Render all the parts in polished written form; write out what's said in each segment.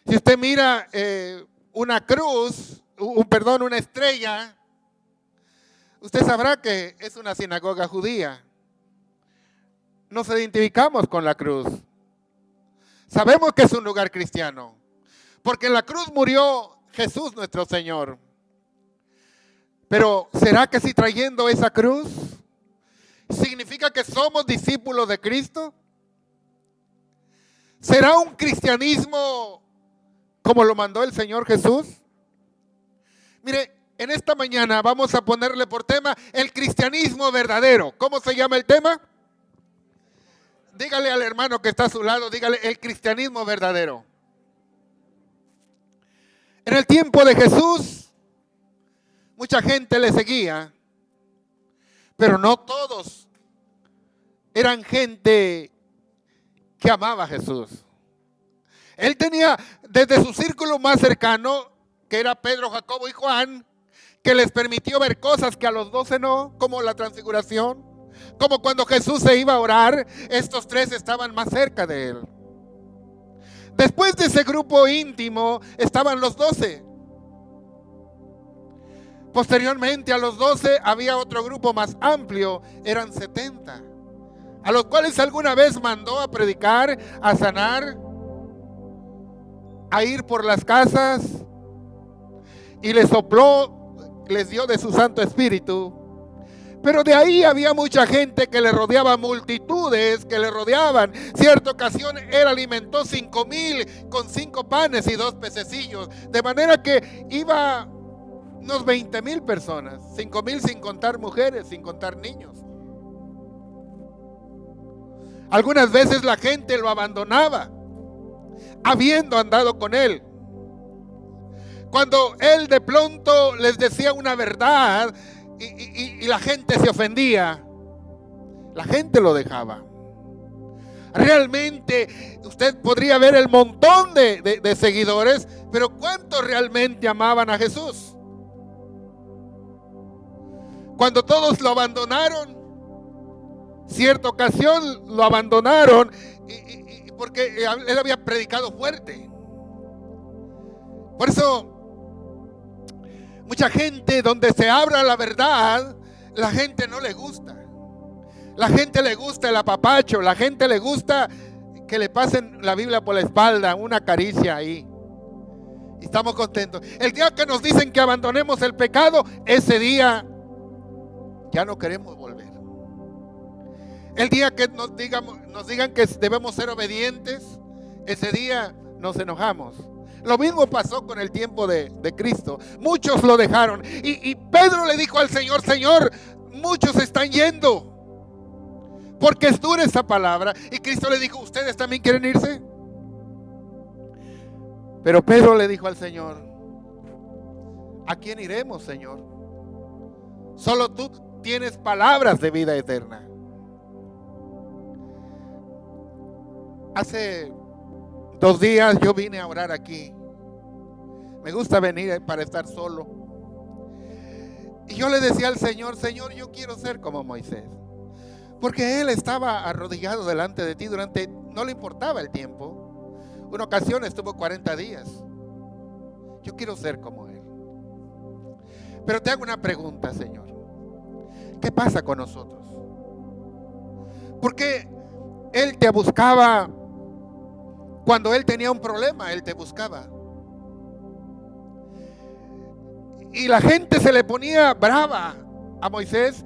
Si usted mira una cruz, una estrella, usted sabrá que es una sinagoga judía. Nos identificamos con la cruz. Sabemos que es un lugar cristiano, porque en la cruz murió Jesús nuestro Señor. Pero ¿será que si trayendo esa cruz significa que somos discípulos de Cristo? ¿Será un cristianismo como lo mandó el Señor Jesús? Mire, en esta mañana vamos a ponerle por tema el cristianismo verdadero. ¿Cómo se llama el tema? Dígale al hermano que está a su lado, dígale el cristianismo verdadero. En el tiempo de Jesús, mucha gente le seguía, pero no todos eran gente que amaba a Jesús. Él tenía desde su círculo más cercano, que era Pedro, Jacobo y Juan, que les permitió ver cosas que a los 12 no, como la transfiguración, como cuando Jesús se iba a orar, estos tres estaban más cerca de él. Después de ese grupo íntimo estaban los 12. Posteriormente a los 12 había otro grupo más amplio, eran 70, a los cuales alguna vez mandó a predicar, a sanar, a ir por las casas y les sopló, les dio de su Santo Espíritu. Pero de ahí había mucha gente que le rodeaba, multitudes que le rodeaban. Cierta ocasión él alimentó 5,000 con 5 panes y 2 pececillos, de manera que iba unos 20,000 personas, 5,000 sin contar mujeres, sin contar niños. Algunas veces la gente lo abandonaba, habiendo andado con él. Cuando él de pronto les decía una verdad y la gente se ofendía, la gente lo dejaba. Realmente usted podría ver el montón de seguidores, pero ¿cuántos realmente amaban a Jesús? Cuando todos lo abandonaron, cierta ocasión lo abandonaron porque él había predicado fuerte. Por eso mucha gente, donde se abra la verdad, la gente no le gusta. La gente le gusta el apapacho, la gente le gusta que le pasen la Biblia por la espalda, una caricia ahí. Y estamos contentos. El día que nos dicen que abandonemos el pecado, ese día ya no queremos volver. El día que nos digan que debemos ser obedientes, ese día nos enojamos. Lo mismo pasó con el tiempo de Cristo. Muchos lo dejaron. Y Pedro le dijo al Señor: Señor, muchos están yendo, porque es dura esa palabra. Y Cristo le dijo: ¿ustedes también quieren irse? Pero Pedro le dijo al Señor: ¿a quién iremos, Señor? Solo tú tienes palabras de vida eterna. Hace 2 días yo vine a orar aquí. Me gusta venir para estar solo. Y yo le decía al Señor: Señor, yo quiero ser como Moisés. Porque él estaba arrodillado delante de ti no le importaba el tiempo. Una ocasión estuvo 40 días. Yo quiero ser como él. Pero te hago una pregunta, Señor. ¿Qué pasa con nosotros? ¿Por qué él te buscaba? Cuando él tenía un problema, él te buscaba. Y la gente se le ponía brava a Moisés.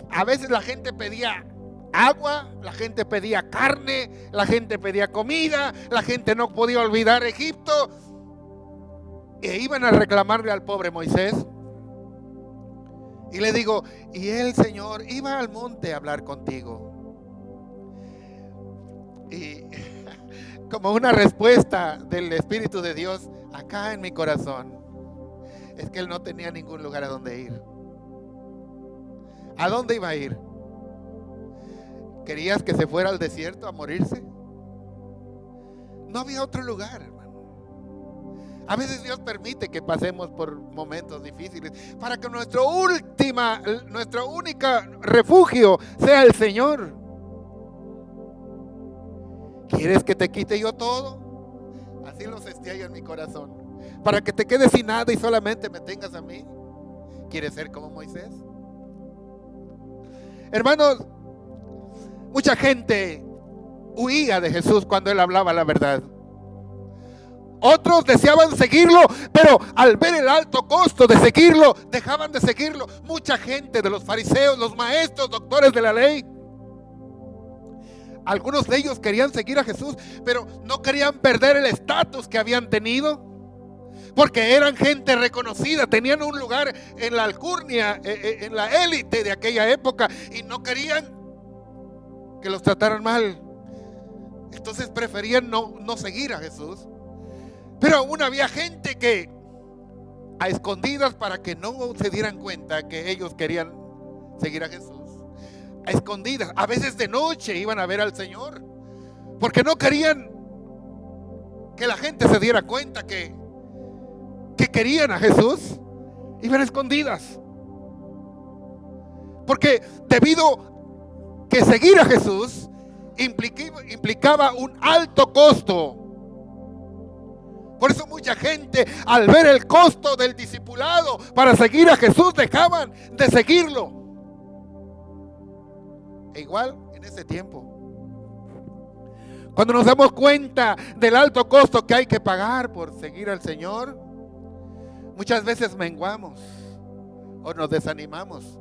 A veces la gente pedía agua, la gente pedía carne, la gente pedía comida, la gente no podía olvidar Egipto. E iban a reclamarle al pobre Moisés. Y le digo: y él, Señor, iba al monte a hablar contigo. Y como una respuesta del Espíritu de Dios acá en mi corazón, es que él no tenía ningún lugar a donde ir. ¿A dónde iba a ir? ¿Querías que se fuera al desierto a morirse? No había otro lugar, hermano. A veces Dios permite que pasemos por momentos difíciles para que nuestro único refugio sea el Señor. ¿Quieres que te quite yo todo? Así lo sentía yo en mi corazón. Para que te quedes sin nada y solamente me tengas a mí. ¿Quieres ser como Moisés? Hermanos, mucha gente huía de Jesús cuando él hablaba la verdad. Otros deseaban seguirlo, pero al ver el alto costo de seguirlo, dejaban de seguirlo. Mucha gente de los fariseos, los maestros, doctores de la ley, algunos de ellos querían seguir a Jesús, pero no querían perder el estatus que habían tenido, porque eran gente reconocida, tenían un lugar en la alcurnia, en la élite de aquella época, y no querían que los trataran mal. Entonces preferían no seguir a Jesús. Pero aún había gente que, a escondidas, para que no se dieran cuenta que ellos querían seguir a Jesús, a escondidas, a veces de noche iban a ver al Señor, porque no querían que la gente se diera cuenta que querían a Jesús. Iban escondidas, porque debido que seguir a Jesús implicaba un alto costo. Por eso mucha gente, al ver el costo del discipulado para seguir a Jesús, dejaban de seguirlo. E igual en ese tiempo, cuando nos damos cuenta del alto costo que hay que pagar por seguir al Señor, muchas veces menguamos o nos desanimamos.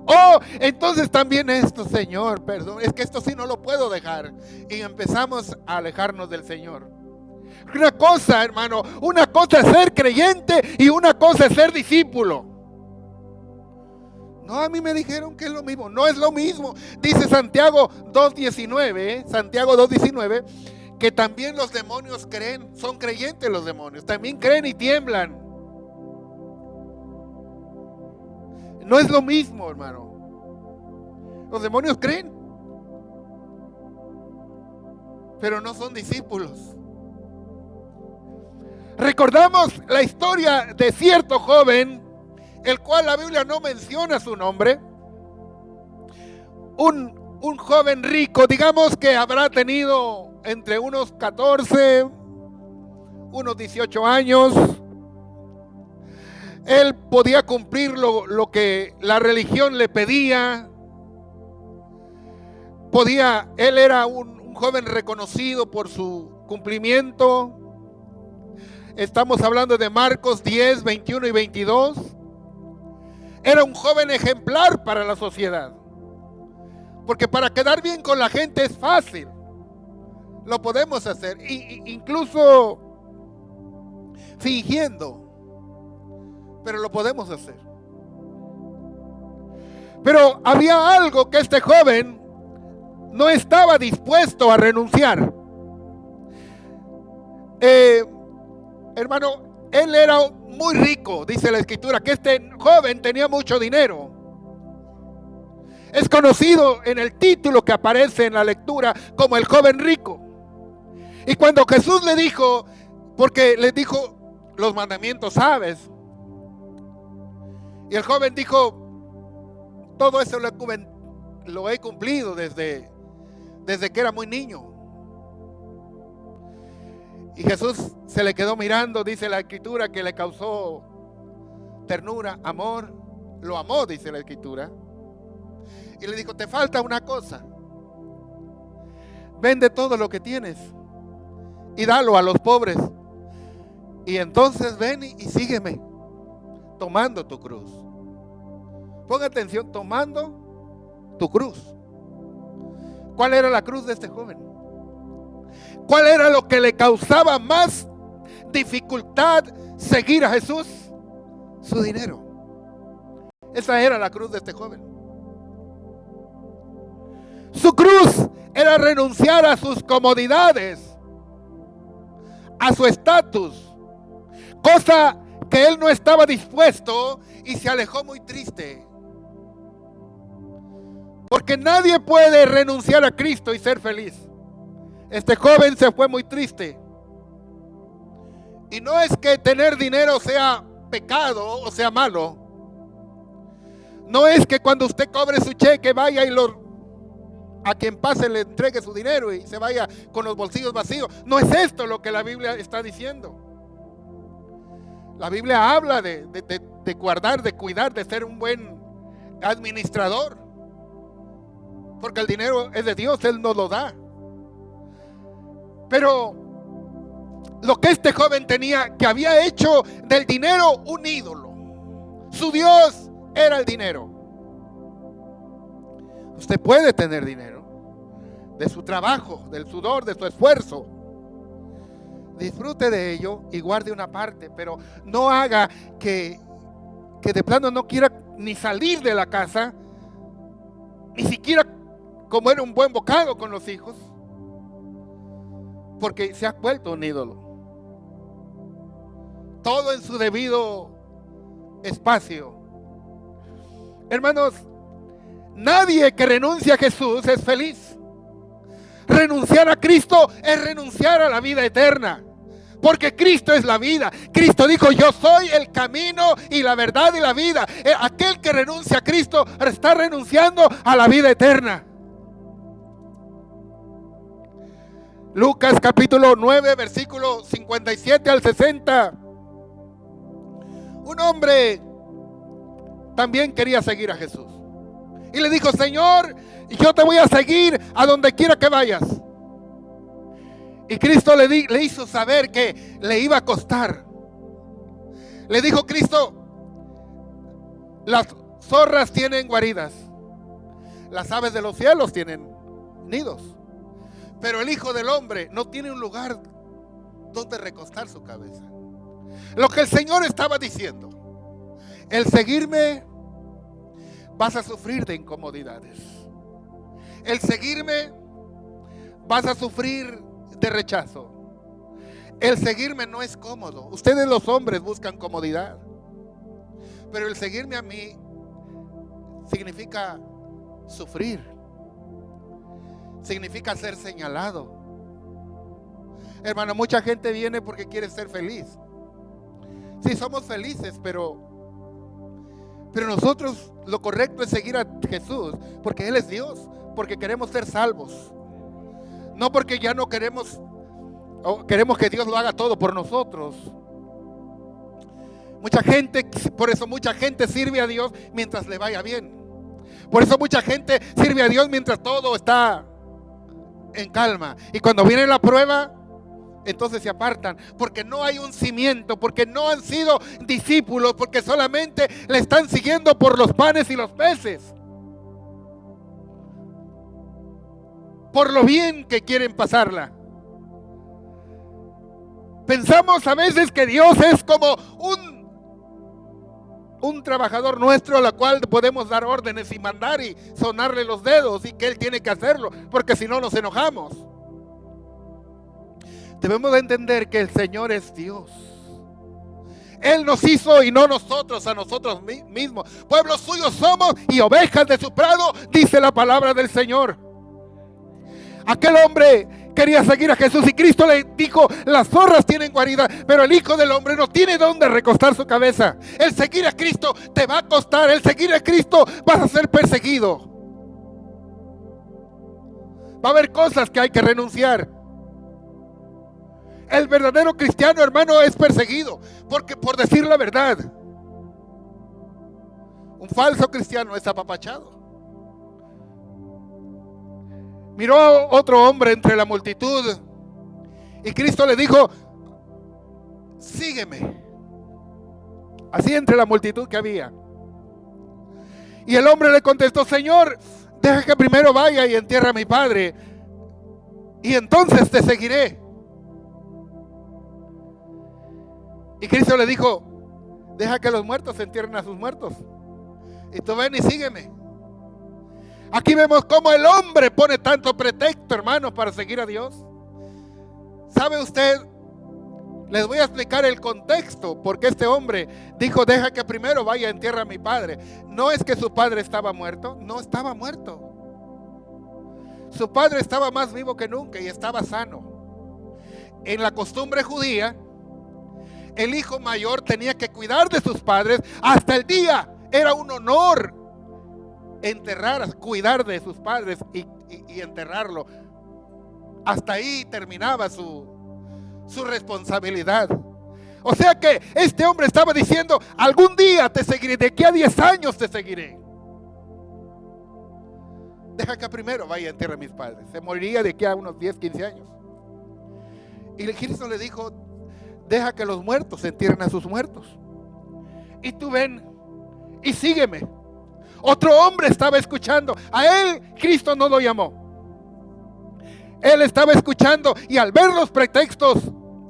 Oh, entonces también esto, Señor, perdón, es que esto sí no lo puedo dejar. Y empezamos a alejarnos del Señor. Una cosa, hermano, una cosa es ser creyente y una cosa es ser discípulo. No, a mí me dijeron que es lo mismo. No es lo mismo. Dice Santiago 2:19, Santiago 2:19, que también los demonios creen, son creyentes los demonios, también creen y tiemblan. No es lo mismo, hermano. Los demonios creen, pero no son discípulos. Recordamos la historia de cierto joven, el cual la Biblia no menciona su nombre. Un joven rico, digamos que habrá tenido entre unos 14, unos 18 años. Él podía cumplir lo que la religión le pedía. Él era un joven reconocido por su cumplimiento. Estamos hablando de Marcos 10, 21 y 22. Era un joven ejemplar para la sociedad. Porque para quedar bien con la gente es fácil. Lo podemos hacer. Incluso fingiendo. Pero lo podemos hacer. Pero había algo que este joven no estaba dispuesto a renunciar. Hermano, él era muy rico, dice la escritura, que este joven tenía mucho dinero. Es conocido en el título que aparece en la lectura como el joven rico. Y cuando Jesús le dijo, porque le dijo los mandamientos, ¿sabes? Y el joven dijo, todo eso lo he cumplido desde que era muy niño. Y Jesús se le quedó mirando, dice la escritura, que le causó ternura, amor. Lo amó, dice la escritura. Y le dijo, te falta una cosa. Vende todo lo que tienes y dalo a los pobres. Y entonces ven y sígueme, tomando tu cruz. Ponga atención, tomando tu cruz. ¿Cuál era la cruz de este joven? ¿Cuál era lo que le causaba más dificultad seguir a Jesús? Su dinero. Esa era la cruz de este joven. Su cruz era renunciar a sus comodidades, a su estatus, cosa que él no estaba dispuesto, y se alejó muy triste. Porque nadie puede renunciar a Cristo y ser feliz. Este joven se fue muy triste. Y no es que tener dinero sea pecado o sea malo. No es que cuando usted cobre su cheque vaya y lo a quien pase le entregue su dinero y se vaya con los bolsillos vacíos. No es esto lo que la Biblia está diciendo. La Biblia habla de guardar, de cuidar, de ser un buen administrador. Porque el dinero es de Dios, Él nos lo da. Pero lo que este joven tenía, que había hecho del dinero un ídolo. Su Dios era el dinero. Usted puede tener dinero de su trabajo, del sudor, de su esfuerzo. Disfrute de ello y guarde una parte, pero no haga que de plano no quiera ni salir de la casa, ni siquiera comer un buen bocado con los hijos, porque se ha vuelto un ídolo. Todo en su debido espacio. Hermanos, nadie que renuncia a Jesús es feliz. Renunciar a Cristo es renunciar a la vida eterna, porque Cristo es la vida. Cristo dijo: yo soy el camino y la verdad y la vida. Aquel que renuncia a Cristo está renunciando a la vida eterna. Lucas capítulo 9, versículo 57 al 60. Un hombre también quería seguir a Jesús y le dijo: Señor, yo te voy a seguir a donde quiera que vayas. Y Cristo le hizo saber que le iba a costar. Le dijo Cristo: las zorras tienen guaridas, las aves de los cielos tienen nidos, pero el Hijo del Hombre no tiene un lugar donde recostar su cabeza. Lo que el Señor estaba diciendo: el seguirme, vas a sufrir de incomodidades. El seguirme, vas a sufrir de rechazo. El seguirme no es cómodo. Ustedes los hombres buscan comodidad, pero el seguirme a mí significa sufrir. Significa ser señalado. Hermano, mucha gente viene porque quiere ser feliz. Sí, somos felices, pero nosotros lo correcto es seguir a Jesús porque Él es Dios, porque queremos ser salvos. No porque ya no queremos, o queremos que Dios lo haga todo por nosotros. Por eso mucha gente sirve a Dios mientras le vaya bien. Por eso mucha gente sirve a Dios mientras todo está en calma. Y cuando viene la prueba, entonces se apartan, porque no hay un cimiento, porque no han sido discípulos, porque solamente le están siguiendo por los panes y los peces, por lo bien que quieren pasarla. Pensamos a veces que Dios es como un trabajador nuestro, al cual podemos dar órdenes y mandar y sonarle los dedos, y que Él tiene que hacerlo, porque si no nos enojamos. Debemos de entender que el Señor es Dios. Él nos hizo y no nosotros a nosotros mismos. Pueblo suyo somos y ovejas de su prado, dice la palabra del Señor. Aquel hombre quería seguir a Jesús y Cristo le dijo: las zorras tienen guarida, pero el Hijo del Hombre no tiene dónde recostar su cabeza. El seguir a Cristo te va a costar. El seguir a Cristo vas a ser perseguido. Va a haber cosas que hay que renunciar. El verdadero cristiano, hermano, es perseguido porque por decir la verdad. Un falso cristiano es apapachado. Miró a otro hombre entre la multitud y Cristo le dijo: sígueme. Así entre la multitud que había. Y el hombre le contestó: Señor, deja que primero vaya y entierre a mi padre, y entonces te seguiré. Y Cristo le dijo: deja que los muertos entierren a sus muertos, y tú ven y sígueme. Aquí vemos cómo el hombre pone tanto pretexto, hermanos, para seguir a Dios. ¿Sabe usted? Les voy a explicar el contexto, porque este hombre dijo: deja que primero vaya a entierrar a mi padre. No es que su padre estaba muerto, no estaba muerto. Su padre estaba más vivo que nunca y estaba sano. En la costumbre judía, el hijo mayor tenía que cuidar de sus padres hasta el día. Era un honor enterrar, cuidar de sus padres y enterrarlo. Hasta ahí terminaba su responsabilidad. O sea que este hombre estaba diciendo: algún día te seguiré, de aquí a 10 años te seguiré. Deja que primero vaya a entierrar a mis padres. Se moriría de aquí a unos 10, 15 años. Y Cristo le dijo: deja que los muertos entierren a sus muertos. Y tú ven y sígueme. Otro hombre estaba escuchando. A él Cristo no lo llamó. Él estaba escuchando, y al ver los pretextos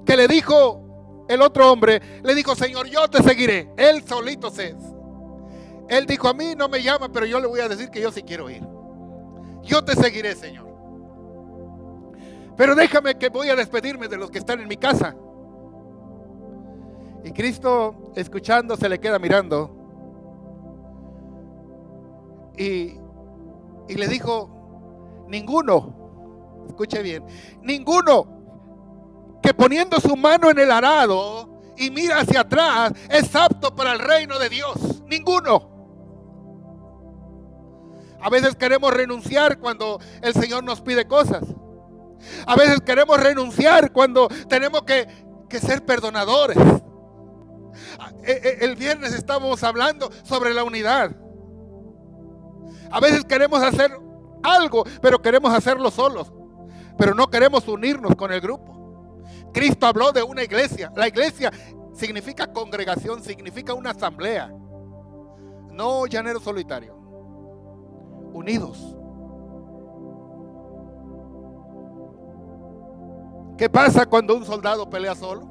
que le dijo el otro hombre, le dijo: Señor, yo te seguiré. Él solito él dijo: a mí no me llama, pero yo le voy a decir que yo sí quiero ir. Yo te seguiré, Señor. Pero déjame, que voy a despedirme de los que están en mi casa. Y Cristo, escuchando, se le queda mirando. Y le dijo: ninguno, escuche bien, ninguno que poniendo su mano en el arado y mira hacia atrás es apto para el reino de Dios. Ninguno. A veces queremos renunciar cuando el Señor nos pide cosas. A veces queremos renunciar cuando tenemos que ser perdonadores. El viernes estábamos hablando sobre la unidad. A veces queremos hacer algo, pero queremos hacerlo solos, pero no queremos unirnos con el grupo. Cristo habló de una iglesia. La iglesia significa congregación, significa una asamblea. No llanero solitario. Unidos. ¿Qué pasa cuando un soldado pelea solo?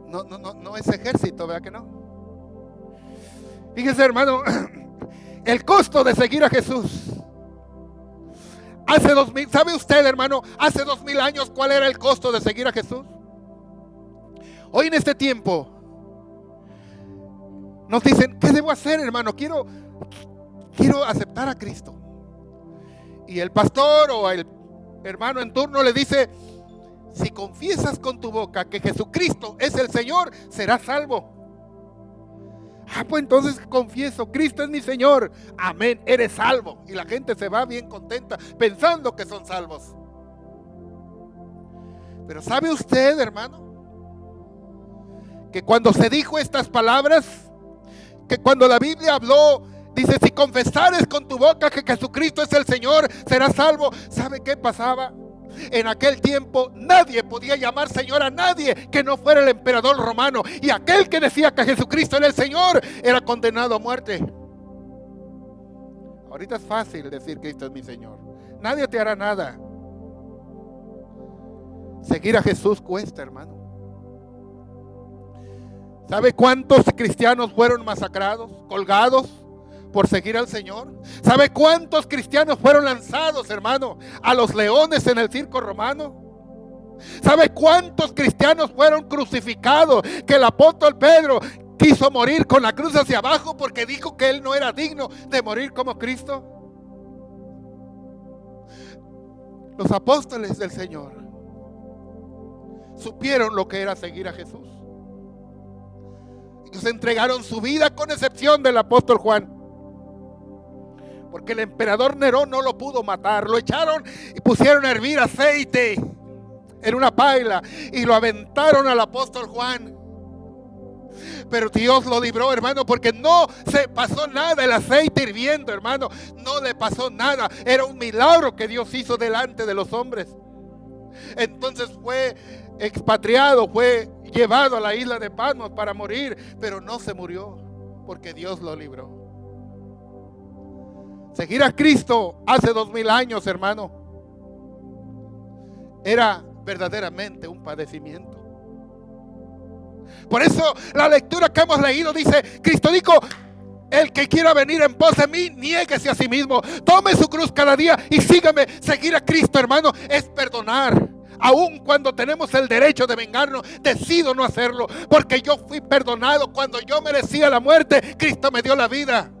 No es ejército, ¿verdad que no? Fíjese, hermano, el costo de seguir a Jesús. Hace 2000, ¿sabe usted, hermano? Hace 2000 años, ¿cuál era el costo de seguir a Jesús? Hoy en este tiempo nos dicen: ¿qué debo hacer, hermano? Quiero aceptar a Cristo. Y el pastor o el hermano en turno le dice: si confiesas con tu boca que Jesucristo es el Señor, serás salvo. Pues entonces confieso: Cristo es mi Señor. Amén, eres salvo. Y la gente se va bien contenta pensando que son salvos. Pero ¿sabe usted, hermano, que cuando se dijo estas palabras, que cuando la Biblia habló, dice: si confesares con tu boca que Jesucristo es el Señor, serás salvo? ¿Sabe qué pasaba? En aquel tiempo nadie podía llamar Señor a nadie que no fuera el emperador romano. Y aquel que decía que Jesucristo era el Señor era condenado a muerte. Ahorita es fácil decir: Cristo es mi Señor. Nadie te hará nada. Seguir a Jesús cuesta, hermano. ¿Sabe cuántos cristianos fueron masacrados, colgados, por seguir al Señor? ¿Sabe cuántos cristianos fueron lanzados, hermano, a los leones en el circo romano? ¿Sabe cuántos cristianos fueron crucificados? Que el apóstol Pedro quiso morir con la cruz hacia abajo porque dijo que él no era digno de morir como Cristo. Los apóstoles del Señor supieron lo que era seguir a Jesús. Ellos entregaron su vida, con excepción del apóstol Juan. Porque el emperador Nerón no lo pudo matar. Lo echaron y pusieron a hervir aceite en una paila y lo aventaron al apóstol Juan. Pero Dios lo libró, hermano, porque no se pasó nada. El aceite hirviendo, hermano, no le pasó nada. Era un milagro que Dios hizo delante de los hombres. Entonces fue expatriado, fue llevado a la isla de Patmos para morir, pero no se murió porque Dios lo libró. Seguir a Cristo hace 2000 años, hermano, era verdaderamente un padecimiento. Por eso la lectura que hemos leído dice: Cristo dijo: el que quiera venir en pos de mí, niéguese a sí mismo, tome su cruz cada día y sígame. Seguir a Cristo, hermano, es perdonar. Aun cuando tenemos el derecho de vengarnos, decido no hacerlo, porque yo fui perdonado. Cuando yo merecía la muerte, Cristo me dio la vida.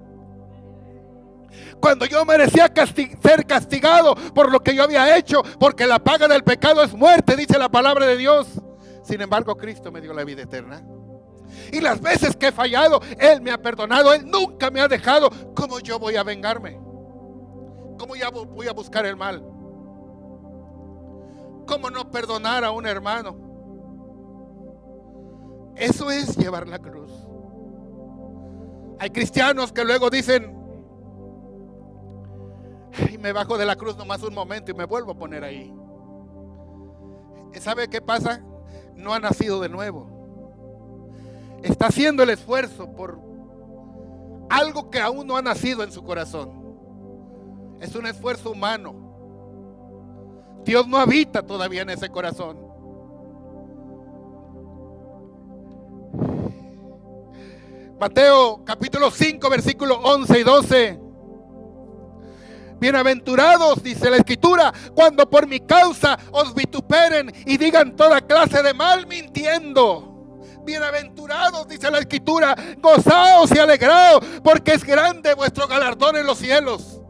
Cuando yo merecía ser castigado por lo que yo había hecho, porque la paga del pecado es muerte, dice la palabra de Dios. Sin embargo, Cristo me dio la vida eterna. Y las veces que he fallado, Él me ha perdonado. Él nunca me ha dejado. ¿Cómo yo voy a vengarme? ¿Cómo ya voy a buscar el mal? ¿Cómo no perdonar a un hermano? Eso es llevar la cruz. Hay cristianos que luego dicen: ay, me bajo de la cruz nomás un momento y me vuelvo a poner ahí. ¿Sabe qué pasa? No ha nacido de nuevo. Está haciendo el esfuerzo por algo que aún no ha nacido en su corazón. Es un esfuerzo humano. Dios no habita todavía en ese corazón. Mateo capítulo 5 versículos 11 y 12. Bienaventurados, dice la Escritura, cuando por mi causa os vituperen y digan toda clase de mal mintiendo. Bienaventurados, dice la Escritura, gozaos y alegraos, porque es grande vuestro galardón en los cielos.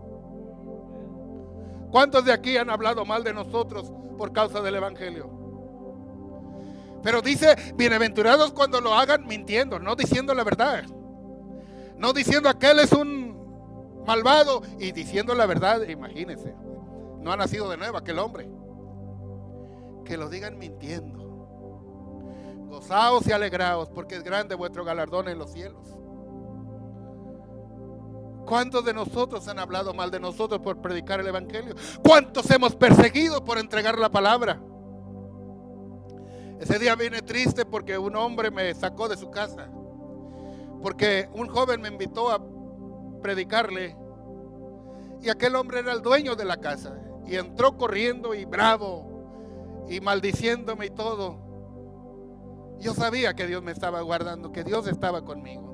¿Cuántos de aquí han hablado mal de nosotros por causa del Evangelio? Pero dice, bienaventurados cuando lo hagan mintiendo, no diciendo la verdad. No diciendo aquel es un malvado y diciendo la verdad. Imagínense, no ha nacido de nuevo aquel hombre. Que lo digan mintiendo. Gozaos y alegraos, porque es grande vuestro galardón en los cielos. ¿Cuántos de nosotros han hablado mal de nosotros por predicar el Evangelio? ¿Cuántos hemos perseguido por entregar la palabra? Ese día vine triste porque un hombre me sacó de su casa, porque un joven me invitó a predicarle y aquel hombre era el dueño de la casa y entró corriendo y bravo y maldiciéndome y todo. Yo sabía que Dios me estaba guardando, que Dios estaba conmigo.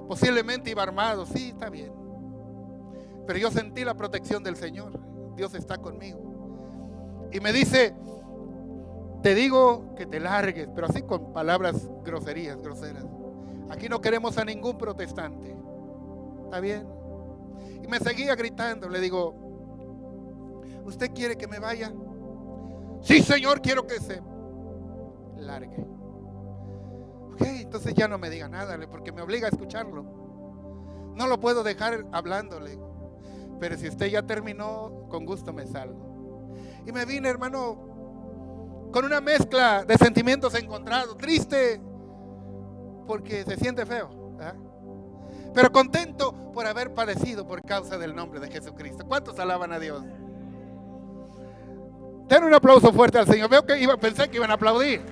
Posiblemente iba armado, sí, está bien, pero yo sentí la protección del Señor. Dios está conmigo y me dice: te digo que te largues, pero así con palabras groseras. Aquí no queremos a ningún protestante. ¿Está bien? Y me seguía gritando. Le digo: ¿usted quiere que me vaya? Sí, Señor, quiero que se largue. Ok, entonces ya no me diga nada, porque me obliga a escucharlo. No lo puedo dejar hablándole. Pero si usted ya terminó, con gusto me salgo. Y me vine, hermano, con una mezcla de sentimientos encontrados. Triste porque se siente feo, ¿verdad? Pero contento por haber padecido por causa del nombre de Jesucristo. ¿Cuántos alaban a Dios? Den un aplauso fuerte al Señor. Veo que pensé que iban a aplaudir.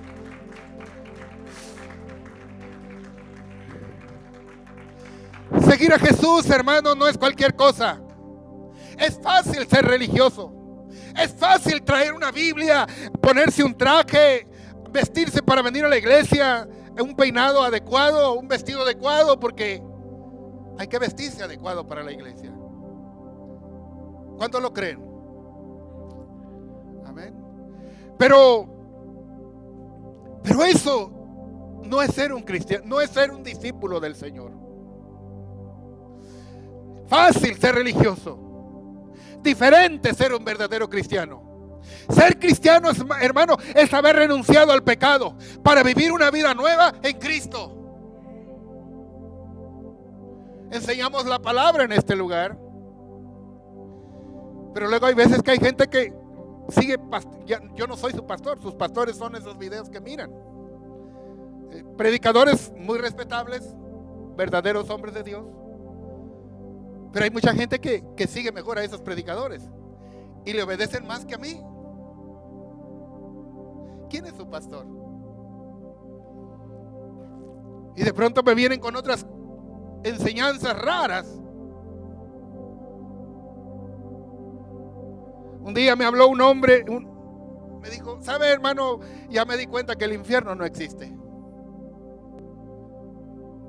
Seguir a Jesús, hermano, no es cualquier cosa. Es fácil ser religioso. Es fácil traer una Biblia, ponerse un traje, vestirse para venir a la iglesia, un peinado adecuado, un vestido adecuado, porque hay que vestirse adecuado para la iglesia. ¿Cuántos lo creen? Amén. Pero eso no es ser un cristiano, no es ser un discípulo del Señor. Fácil ser religioso. Diferente ser un verdadero cristiano. Ser cristiano, hermano, es haber renunciado al pecado para vivir una vida nueva en Cristo. Enseñamos la palabra en este lugar, pero luego hay veces que hay gente que sigue. Yo no soy su pastor, sus pastores son esos videos que miran. Predicadores muy respetables, verdaderos hombres de Dios. Pero hay mucha gente que sigue mejor a esos predicadores y le obedecen más que a mí. ¿Quién es su pastor? Y de pronto me vienen con otras enseñanzas raras. Un día me habló un hombre, me dijo: ¿sabe, hermano? Ya me di cuenta que el infierno no existe.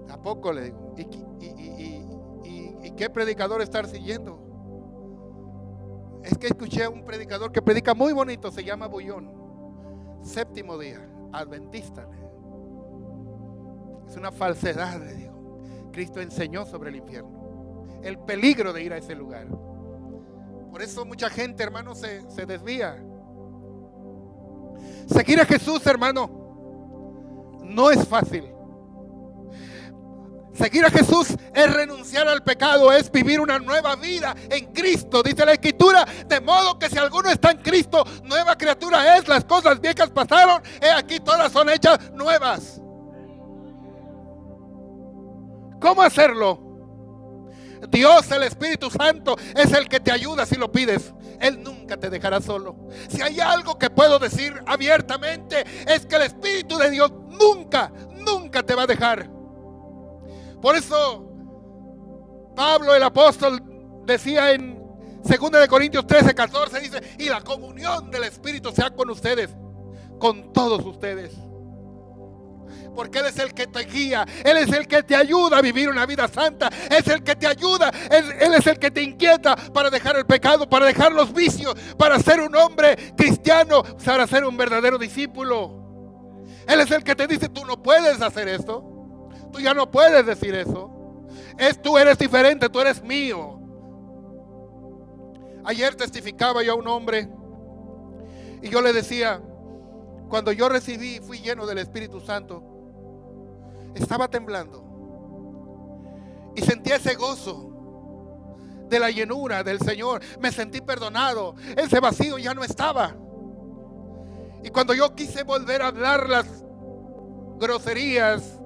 ¿A poco? Le digo. ¿Y qué predicador estar siguiendo? Es que escuché a un predicador que predica muy bonito, se llama Bullón. Séptimo día, adventista. Es una falsedad, le digo. Cristo enseñó sobre el infierno, el peligro de ir a ese lugar. Por eso mucha gente, hermano, se desvía. Seguir a Jesús, hermano, no es fácil. Seguir a Jesús es renunciar al pecado, es vivir una nueva vida en Cristo. Dice la Escritura, de modo que si alguno está en Cristo, nueva criatura es. Las cosas viejas pasaron, he aquí todas son hechas nuevas. ¿Cómo hacerlo? Dios, el Espíritu Santo, es el que te ayuda si lo pides. Él nunca te dejará solo. Si hay algo que puedo decir abiertamente, es que el Espíritu de Dios nunca te va a dejar. Por eso Pablo el apóstol decía en 2 Corintios 13:14, dice, y la comunión del Espíritu sea con ustedes, con todos ustedes. Porque Él es el que te guía, Él es el que te ayuda a vivir una vida santa, es el que te ayuda, Él es el que te inquieta para dejar el pecado, para dejar los vicios, para ser un hombre cristiano, para ser un verdadero discípulo. Él es el que te dice, tú no puedes hacer esto, tú ya no puedes decir eso, tú eres diferente, tú eres mío. Ayer testificaba yo a un hombre y yo le decía, cuando yo fui lleno del Espíritu Santo, estaba temblando y sentí ese gozo de la llenura del Señor. Me sentí perdonado, ese vacío ya no estaba. Y cuando yo quise volver a hablar las groserías,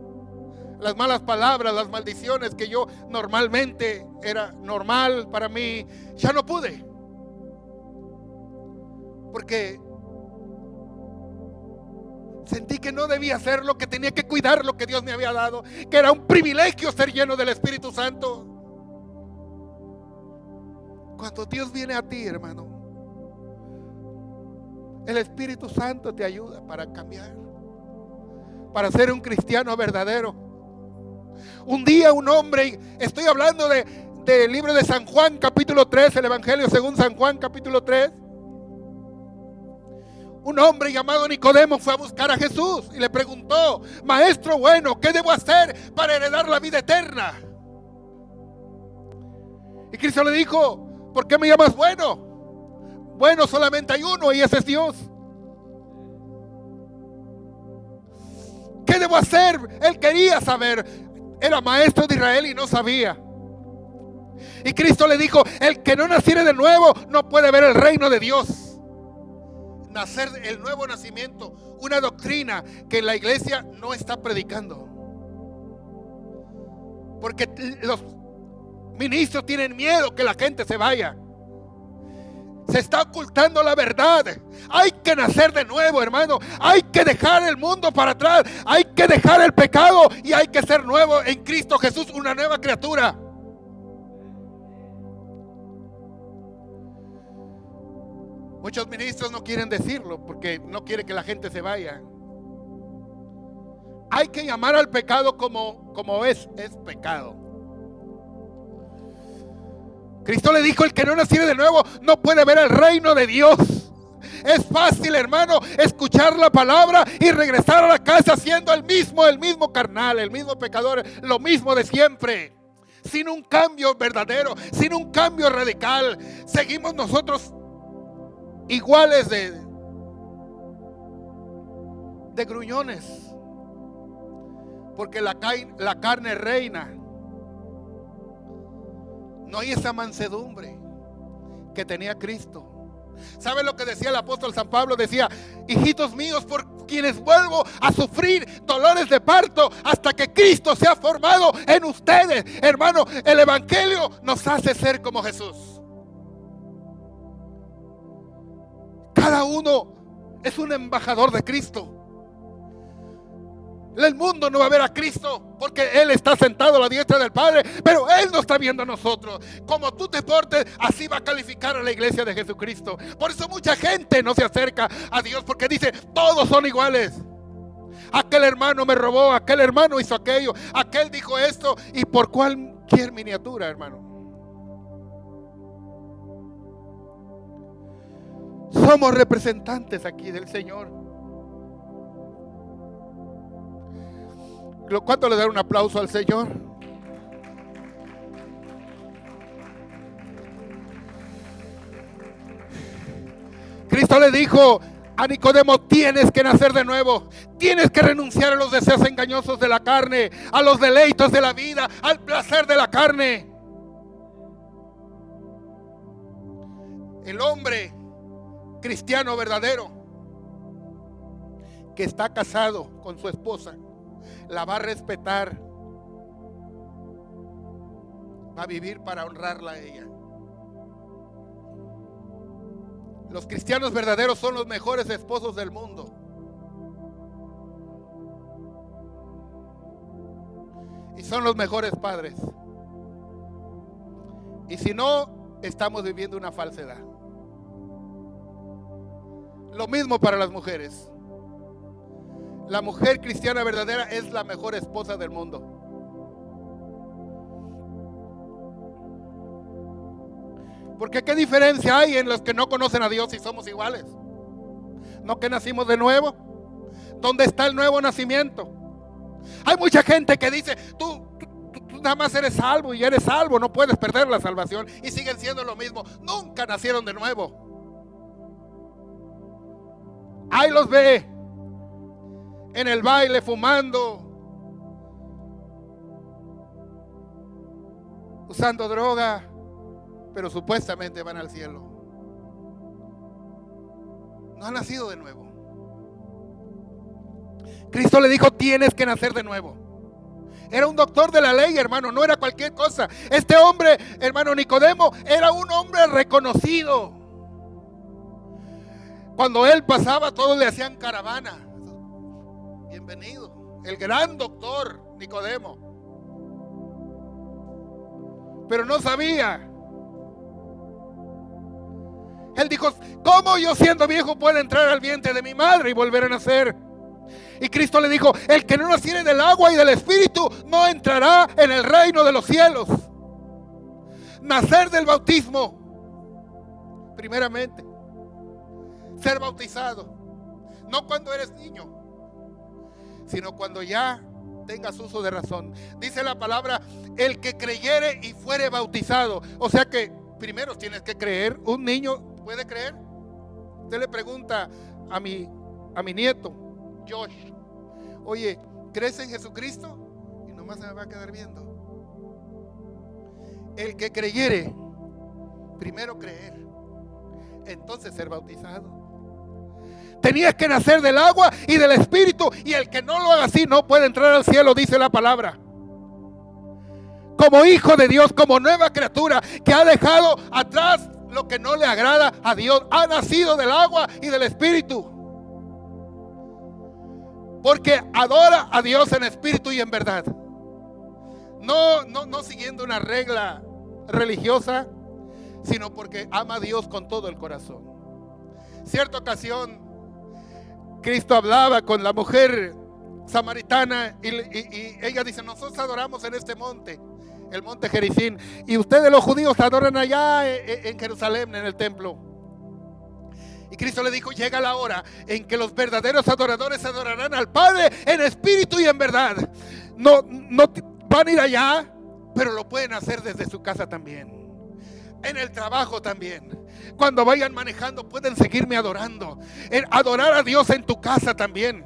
las malas palabras, las maldiciones que yo normalmente era normal para mí, ya no pude, porque sentí que no debía hacerlo, que tenía que cuidar lo que Dios me había dado, que era un privilegio ser lleno del Espíritu Santo. Cuando Dios viene a ti, hermano, el Espíritu Santo te ayuda para cambiar, para ser un cristiano verdadero. Un día un hombre, estoy hablando del libro de San Juan capítulo 3, el Evangelio según San Juan capítulo 3. Un hombre llamado Nicodemo fue a buscar a Jesús y le preguntó, maestro bueno, ¿qué debo hacer para heredar la vida eterna? Y Cristo le dijo, ¿por qué me llamas bueno? Bueno, solamente hay uno y ese es Dios. ¿Qué debo hacer? Él quería saber. Era maestro de Israel y no sabía. Y Cristo le dijo, el que no naciere de nuevo no puede ver el reino de Dios. Nacer, el nuevo nacimiento, una doctrina que la iglesia no está predicando, porque los ministros tienen miedo que la gente se vaya. Se está ocultando la verdad. Hay que nacer de nuevo, hermano. Hay que dejar el mundo para atrás. Hay que dejar el pecado y hay que ser nuevo en Cristo Jesús, una nueva criatura. Muchos ministros no quieren decirlo porque no quieren que la gente se vaya. Hay que llamar al pecado como es pecado. Cristo le dijo, el que no naciere de nuevo no puede ver el reino de Dios. Es fácil, hermano, escuchar la palabra y regresar a la casa siendo el mismo carnal, el mismo pecador, lo mismo de siempre. Sin un cambio verdadero, sin un cambio radical. Seguimos nosotros iguales de gruñones, porque la carne reina. No hay esa mansedumbre que tenía Cristo. ¿Sabe lo que decía el apóstol San Pablo? Decía, hijitos míos, por quienes vuelvo a sufrir dolores de parto hasta que Cristo sea formado en ustedes. Hermano, el evangelio nos hace ser como Jesús. Cada uno es un embajador de Cristo. El mundo no va a ver a Cristo porque Él está sentado a la diestra del Padre, pero Él nos está viendo a nosotros. Como tú te portes, así va a calificar a la iglesia de Jesucristo. Por eso mucha gente no se acerca a Dios, porque dice, todos son iguales. Aquel hermano me robó, aquel hermano hizo aquello, aquel dijo esto, y por cualquier miniatura, hermano. Somos representantes aquí del Señor. ¿Cuánto le dan un aplauso al Señor? Cristo le dijo A Nicodemo: tienes que nacer de nuevo. Tienes que renunciar a los deseos engañosos de la carne, a los deleitos de la vida, al placer de la carne. El hombre cristiano verdadero que está casado con su esposa la va a respetar, va a vivir para honrarla a ella. Los cristianos verdaderos son los mejores esposos del mundo. Y son los mejores padres. Y si no, estamos viviendo una falsedad. Lo mismo para las mujeres. La mujer cristiana verdadera es la mejor esposa del mundo. Porque ¿qué diferencia hay en los que no conocen a Dios si somos iguales? ¿No que nacimos de nuevo? ¿Dónde está el nuevo nacimiento? Hay mucha gente que dice, tú nada más eres salvo y eres salvo, no puedes perder la salvación, y siguen siendo lo mismo. Nunca nacieron de nuevo. Ahí los ve en el baile fumando, usando droga, pero supuestamente van al cielo. No han nacido de nuevo. Cristo le dijo: tienes que nacer de nuevo. Era un doctor de la ley, hermano, no era cualquier cosa. Este hombre, hermano Nicodemo, era un hombre reconocido. Cuando él pasaba, todos le hacían caravana. Bienvenido, el gran doctor Nicodemo. Pero no sabía. Él dijo: ¿cómo yo siendo viejo puedo entrar al vientre de mi madre y volver a nacer? Y Cristo le dijo: el que no naciere del agua y del espíritu no entrará en el reino de los cielos. Nacer del bautismo, primeramente. Ser bautizado, no cuando eres niño, sino cuando ya tengas uso de razón. Dice la palabra: el que creyere y fuere bautizado. O sea que primero tienes que creer. Un niño puede creer. Usted le pregunta a mi nieto Josh: oye, ¿crees en Jesucristo? Y nomás se me va a quedar viendo. El que creyere, primero creer, entonces ser bautizado. Tenías que nacer del agua y del espíritu, y el que no lo haga así no puede entrar al cielo, dice la palabra. Como hijo de Dios, como nueva criatura que ha dejado atrás lo que no le agrada a Dios, ha nacido del agua y del espíritu. Porque adora a Dios en espíritu y en verdad. No siguiendo una regla religiosa, sino porque ama a Dios con todo el corazón. Cierta ocasión, Cristo hablaba con la mujer samaritana y ella dice: nosotros adoramos en este monte, el monte Gerizim, y ustedes los judíos adoran allá en Jerusalén, en el templo. Y Cristo le dijo: llega la hora en que los verdaderos adoradores adorarán al Padre en espíritu y en verdad. No van a ir allá, pero lo pueden hacer desde su casa también. En el trabajo también. Cuando vayan manejando pueden seguirme adorando. Adorar a Dios en tu casa también.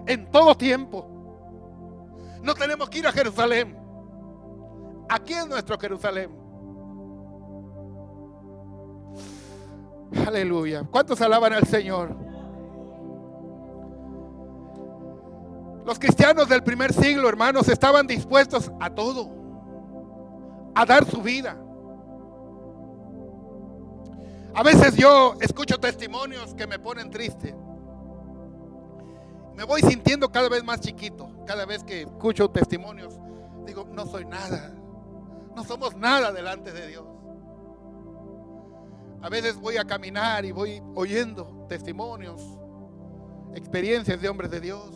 En todo tiempo. No tenemos que ir a Jerusalén. Aquí es nuestro Jerusalén. Aleluya. ¿Cuántos alaban al Señor? Los cristianos del primer siglo, hermanos, estaban dispuestos a todo, a dar su vida. A veces yo escucho testimonios que me ponen triste. Me voy sintiendo cada vez más chiquito. Cada vez que escucho testimonios, digo: no soy nada. No somos nada delante de Dios. A veces voy a caminar y voy oyendo testimonios, experiencias de hombres de Dios.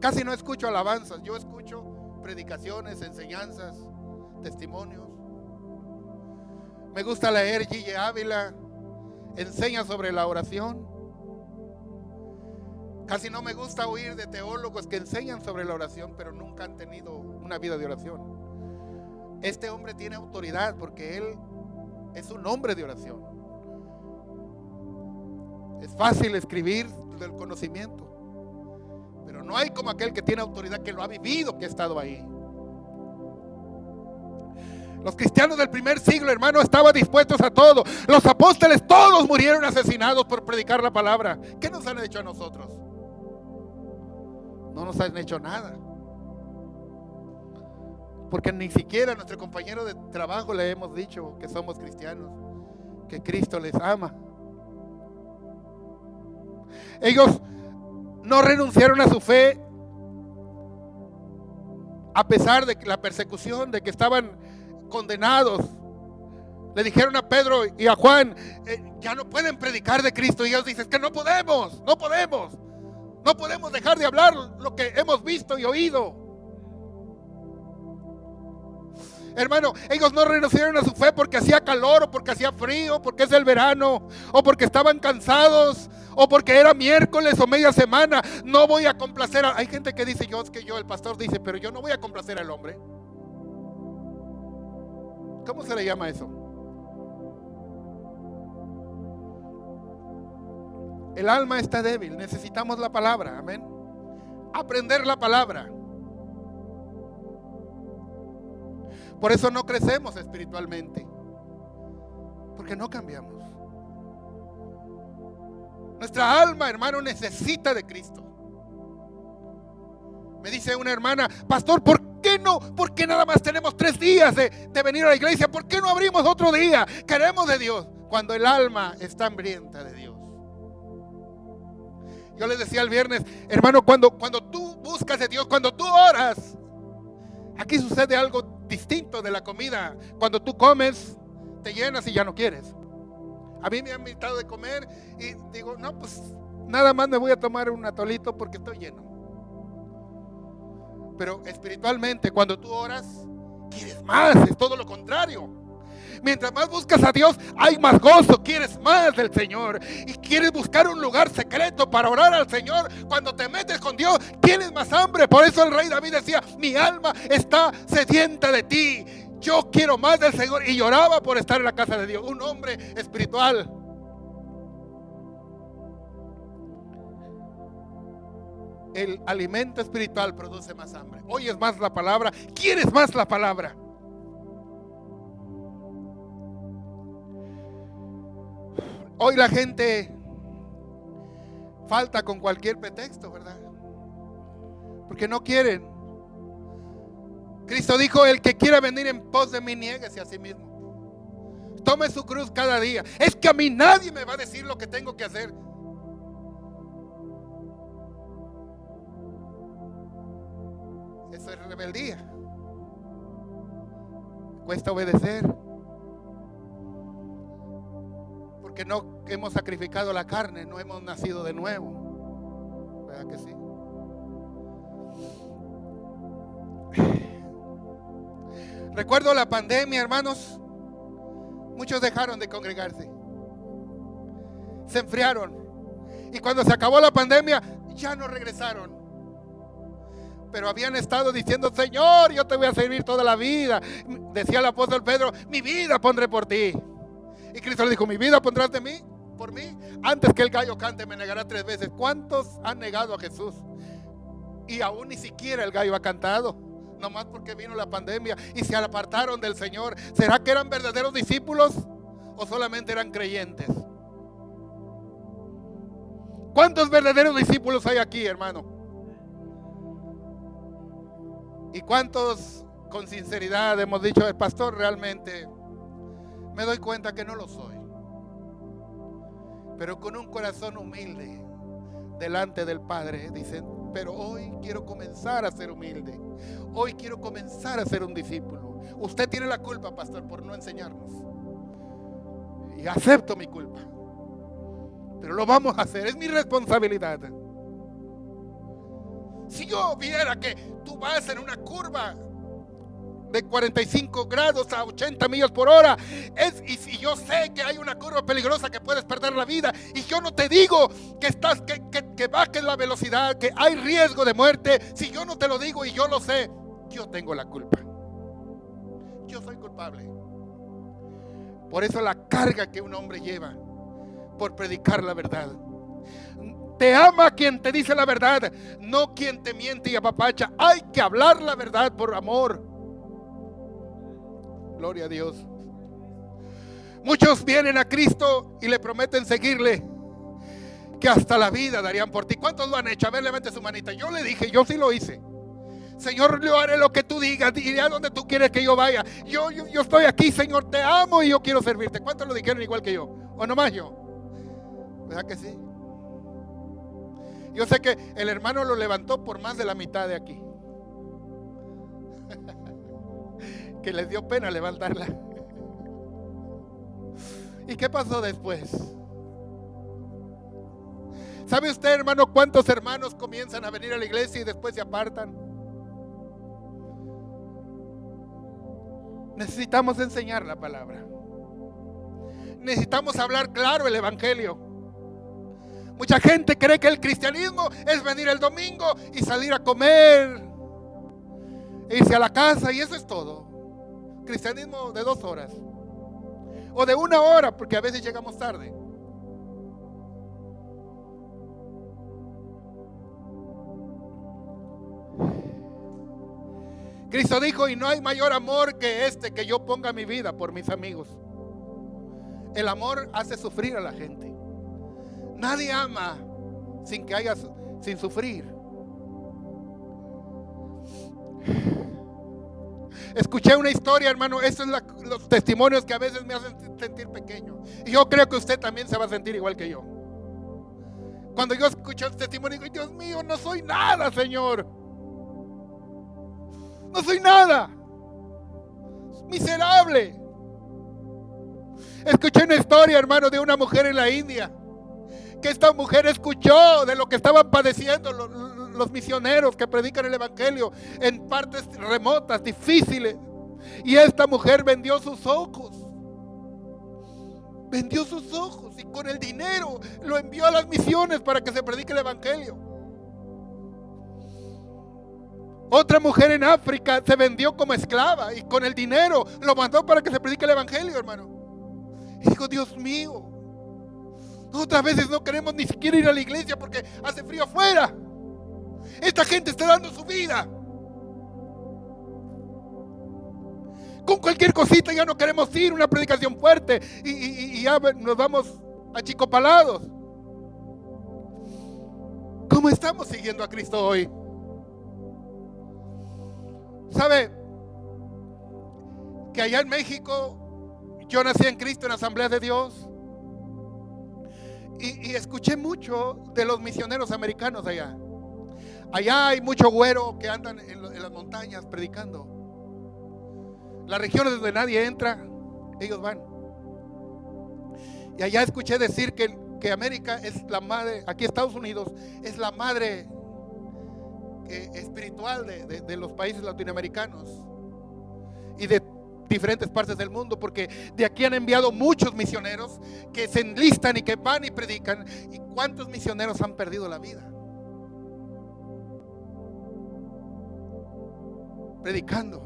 Casi no escucho alabanzas. Yo escucho predicaciones, enseñanzas, testimonios. Me gusta leer G.G. Ávila. Enseña sobre la oración. Casi no me gusta oír de teólogos que enseñan sobre la oración, pero nunca han tenido una vida de oración. Este hombre tiene autoridad porque él es un hombre de oración. Es fácil escribir del conocimiento, pero no hay como aquel que tiene autoridad, que lo ha vivido, que ha estado ahí. Los cristianos del primer siglo, hermano, estaban dispuestos a todo. Los apóstoles todos murieron asesinados por predicar la palabra. ¿Qué nos han hecho a nosotros? No nos han hecho nada. Porque ni siquiera a nuestro compañero de trabajo le hemos dicho que somos cristianos, que Cristo les ama. Ellos no renunciaron a su fe a pesar de la persecución, de que estaban condenados. Le dijeron a Pedro y a Juan, ya no pueden predicar de Cristo. Y ellos dicen que no podemos dejar de hablar lo que hemos visto y oído. Hermano, ellos no renunciaron a su fe porque hacía calor, o porque hacía frío, porque es el verano, o porque estaban cansados, o porque era miércoles o media semana. No voy a complacer hay gente que dice, el pastor dice, pero yo no voy a complacer al hombre. ¿Cómo se le llama eso? El alma está débil, necesitamos la palabra, amén. Aprender la palabra. Por eso no crecemos espiritualmente, porque no cambiamos. Nuestra alma, hermano, necesita de Cristo. Me dice una hermana, pastor, ¿por qué no? ¿Por qué nada más tenemos 3 días de venir a la iglesia? ¿Por qué no abrimos otro día? Queremos de Dios, cuando el alma está hambrienta de Dios. Yo les decía el viernes, hermano, cuando tú buscas de Dios, cuando tú oras, aquí sucede algo distinto de la comida. Cuando tú comes, te llenas y ya no quieres. A mí me han invitado de comer y digo, no, pues nada más me voy a tomar un atolito porque estoy lleno. Pero espiritualmente, cuando tú oras, quieres más, es todo lo contrario. Mientras más buscas a Dios, hay más gozo, quieres más del Señor y quieres buscar un lugar secreto para orar al Señor. Cuando te metes con Dios, tienes más hambre. Por eso el rey David decía, mi alma está sedienta de ti. Yo quiero más del Señor, y lloraba por estar en la casa de Dios. Un hombre espiritual. El alimento espiritual produce más hambre. Oyes más la palabra, quieres más la palabra. Hoy la gente falta con cualquier pretexto, ¿verdad? Porque no quieren. Cristo dijo, el que quiera venir en pos de mí, niéguese a sí mismo. Tome su cruz cada día. Es que a mí nadie me va a decir lo que tengo que hacer. Eso es rebeldía. Cuesta obedecer. Porque no hemos sacrificado la carne, no hemos nacido de nuevo. ¿Verdad que sí? Recuerdo la pandemia, hermanos. Muchos dejaron de congregarse. Se enfriaron. Y cuando se acabó la pandemia, ya no regresaron. Pero habían estado diciendo, Señor, yo te voy a servir toda la vida. Decía el apóstol Pedro, mi vida pondré por ti. Y Cristo le dijo, mi vida pondrás de mí, por mí. Antes que el gallo cante me negará 3 veces. ¿Cuántos han negado a Jesús? Y aún ni siquiera el gallo ha cantado. Nomás porque vino la pandemia y se apartaron del Señor. ¿Será que eran verdaderos discípulos o solamente eran creyentes? ¿Cuántos verdaderos discípulos hay aquí, hermano? ¿Y cuántos con sinceridad hemos dicho, el pastor, realmente me doy cuenta que no lo soy? Pero con un corazón humilde delante del Padre dicen, pero hoy quiero comenzar a ser humilde. Hoy quiero comenzar a ser un discípulo. Usted tiene la culpa, pastor, por no enseñarnos. Y acepto mi culpa. Pero lo vamos a hacer, es mi responsabilidad. Si yo viera que tú vas en una curva de 45 grados a 80 millas por hora, y si yo sé que hay una curva peligrosa que puedes perder la vida, y yo no te digo que bajes la velocidad, que hay riesgo de muerte, si yo no te lo digo y yo lo sé, yo tengo la culpa. Yo soy culpable. Por eso la carga que un hombre lleva por predicar la verdad. Te ama quien te dice la verdad, no quien te miente y apapacha. Hay que hablar la verdad por amor. Gloria a Dios. Muchos vienen a Cristo y le prometen seguirle, que hasta la vida darían por ti. ¿Cuántos lo han hecho? A ver, levante su manita. Yo le dije, yo sí lo hice. Señor, yo haré lo que tú digas, iré a donde tú quieres que yo vaya. Yo estoy aquí, Señor, te amo y yo quiero servirte. ¿Cuántos lo dijeron igual que yo? ¿O nomás yo? ¿Verdad que sí? Yo sé que el hermano lo levantó por más de la mitad de aquí. Que les dio pena levantarla. ¿Y qué pasó después? ¿Sabe usted, hermano, cuántos hermanos comienzan a venir a la iglesia y después se apartan? Necesitamos enseñar la palabra. Necesitamos hablar claro el evangelio. Mucha gente cree que el cristianismo es venir el domingo y salir a comer, e irse a la casa, y eso es todo. Cristianismo de 2 horas o de 1 hora, porque a veces llegamos tarde. Cristo dijo: y no hay mayor amor que este, que yo ponga mi vida por mis amigos. El amor hace sufrir a la gente. Nadie ama sin sufrir. Escuché una historia, hermano. Esos son los testimonios que a veces me hacen sentir pequeño. Y yo creo que usted también se va a sentir igual que yo. Cuando yo escucho el testimonio, digo: Dios mío, no soy nada, Señor. No soy nada. Miserable. Escuché una historia, hermano, de una mujer en la India. Que esta mujer escuchó de lo que estaban padeciendo los misioneros que predican el evangelio en partes remotas, difíciles. Y esta mujer vendió sus ojos. Vendió sus ojos y con el dinero lo envió a las misiones para que se predique el evangelio. Otra mujer en África se vendió como esclava y con el dinero lo mandó para que se predique el evangelio, hermano. Y digo: Dios mío, otras veces no queremos ni siquiera ir a la iglesia porque hace frío afuera. Esta gente está dando su vida. Con cualquier cosita ya no queremos ir, una predicación fuerte, y ya nos vamos achicopalados. ¿Cómo estamos siguiendo a Cristo hoy? ¿Sabe que allá en México yo nací en Cristo, en la Asamblea de Dios? Y escuché mucho de los misioneros americanos allá. Allá hay mucho güero que andan en las montañas predicando. Las regiones donde nadie entra, ellos van. Y allá escuché decir que América es la madre, aquí Estados Unidos es la madre espiritual de los países latinoamericanos y de diferentes partes del mundo, porque de aquí han enviado muchos misioneros que se enlistan y que van y predican. ¿Y cuántos misioneros han perdido la vida predicando?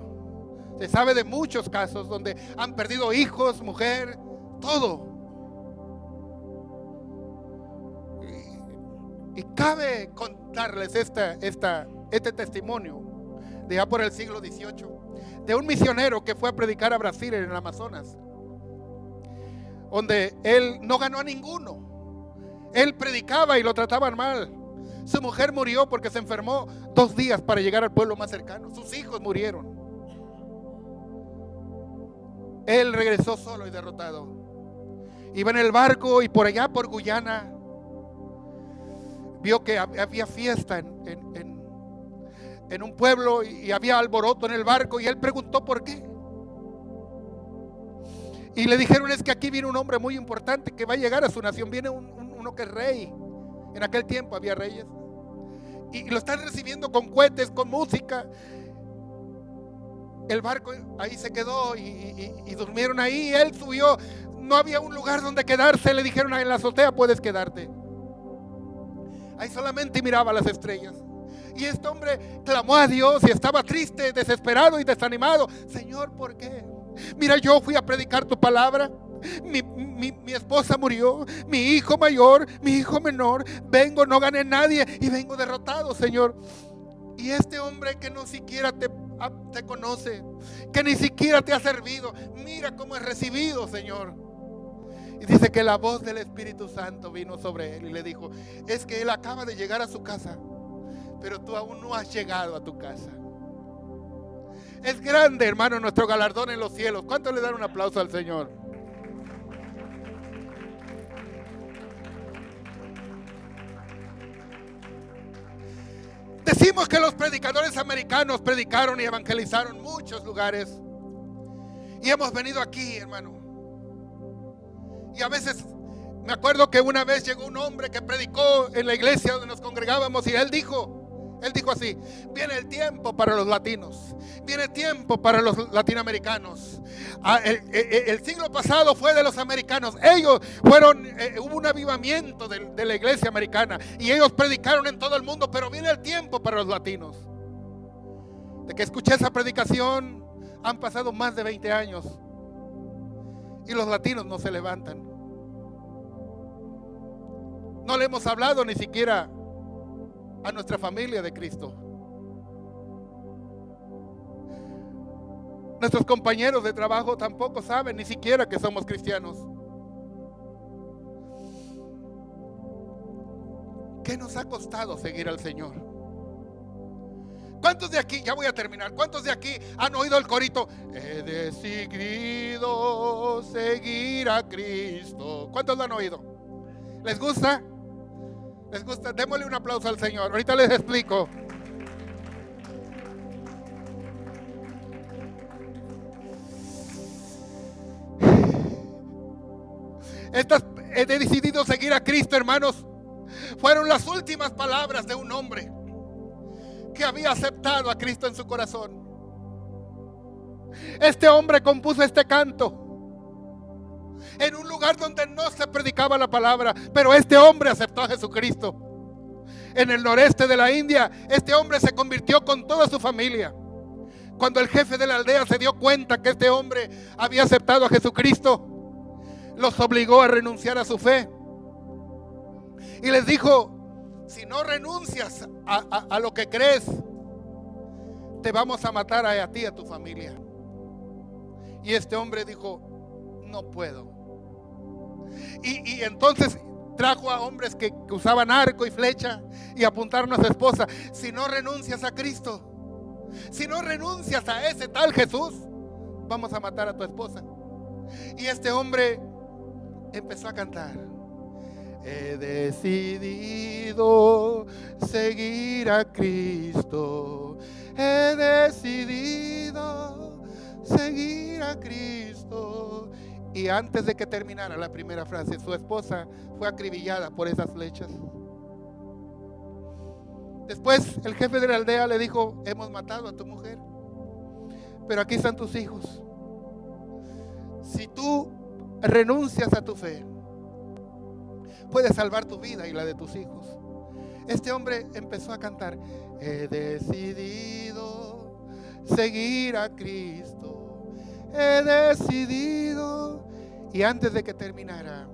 Se sabe de muchos casos donde han perdido hijos, mujer, todo. Y cabe contarles este testimonio de ya por el siglo XVIII, de un misionero que fue a predicar a Brasil, en el Amazonas, donde él no ganó a ninguno. Él predicaba y lo trataban mal. Su mujer murió porque se enfermó 2 días para llegar al pueblo más cercano. Sus hijos murieron. Él regresó solo y derrotado. Iba en el barco y por allá por Guyana vio que había fiesta en un pueblo y había alboroto en el barco, y él preguntó por qué. Y le dijeron: es que aquí viene un hombre muy importante que va a llegar a su nación. Viene uno que es rey. En aquel tiempo había reyes. Y lo están recibiendo con cohetes, con música. El barco ahí se quedó y durmieron ahí. Él subió. No había un lugar donde quedarse. Le dijeron: en la azotea puedes quedarte. Ahí solamente miraba las estrellas. Y este hombre clamó a Dios y estaba triste, desesperado y desanimado. Señor, ¿por qué? Mira, yo fui a predicar tu palabra. mi esposa murió, mi hijo mayor, mi hijo menor, vengo, no gané nadie y vengo derrotado, Señor. Y este hombre que no siquiera te conoce, que ni siquiera te ha servido, mira cómo es recibido, Señor. Y dice que la voz del Espíritu Santo vino sobre él y le dijo: es que él acaba de llegar a su casa, pero tú aún no has llegado a tu casa. Es grande, hermano, nuestro galardón en los cielos. ¿Cuánto le dan un aplauso al Señor? Decimos que los predicadores americanos predicaron y evangelizaron muchos lugares. Y hemos venido aquí, hermano. Y a veces me acuerdo que una vez llegó un hombre que predicó en la iglesia donde nos congregábamos y él dijo así: viene el tiempo para los latinos, viene el tiempo para los latinoamericanos. El siglo pasado fue de los americanos. Ellos fueron, hubo un avivamiento de la iglesia americana y ellos predicaron en todo el mundo, pero viene el tiempo para los latinos. De que escuché esa predicación han pasado más de 20 años y los latinos no se levantan. No le hemos hablado ni siquiera a nuestra familia de Cristo. Nuestros compañeros de trabajo tampoco saben ni siquiera que somos cristianos. ¿Qué nos ha costado seguir al Señor? ¿Cuántos de aquí, ya voy a terminar, cuántos de aquí han oído el corito: he decidido seguir a Cristo? ¿Cuántos lo han oído? ¿Les gusta? ¿Les gusta? Démosle un aplauso al Señor. Ahorita les explico. He decidido seguir a Cristo, hermanos, fueron las últimas palabras de un hombre que había aceptado a Cristo en su corazón. Este hombre compuso este canto en un lugar donde no se predicaba la palabra, pero este hombre aceptó a Jesucristo. En el noreste de la India, este hombre se convirtió con toda su familia. Cuando el jefe de la aldea se dio cuenta que este hombre había aceptado a Jesucristo, los obligó a renunciar a su fe y les dijo: si no renuncias a lo que crees, te vamos a matar a ti y a tu familia. Y este hombre dijo: no puedo. Y entonces trajo a hombres que usaban arco y flecha y apuntaron a su esposa: si no renuncias a Cristo, si no renuncias a ese tal Jesús, vamos a matar a tu esposa. Y este hombre empezó a cantar: he decidido seguir a Cristo, he decidido seguir a Cristo. Y antes de que terminara la primera frase, su esposa fue acribillada por esas flechas. Después el jefe de la aldea le dijo: hemos matado a tu mujer, pero aquí están tus hijos. Si tú renuncias a tu fe, puedes salvar tu vida y la de tus hijos. Este hombre empezó a cantar: he decidido seguir a Cristo, he decidido. Y antes de que terminara,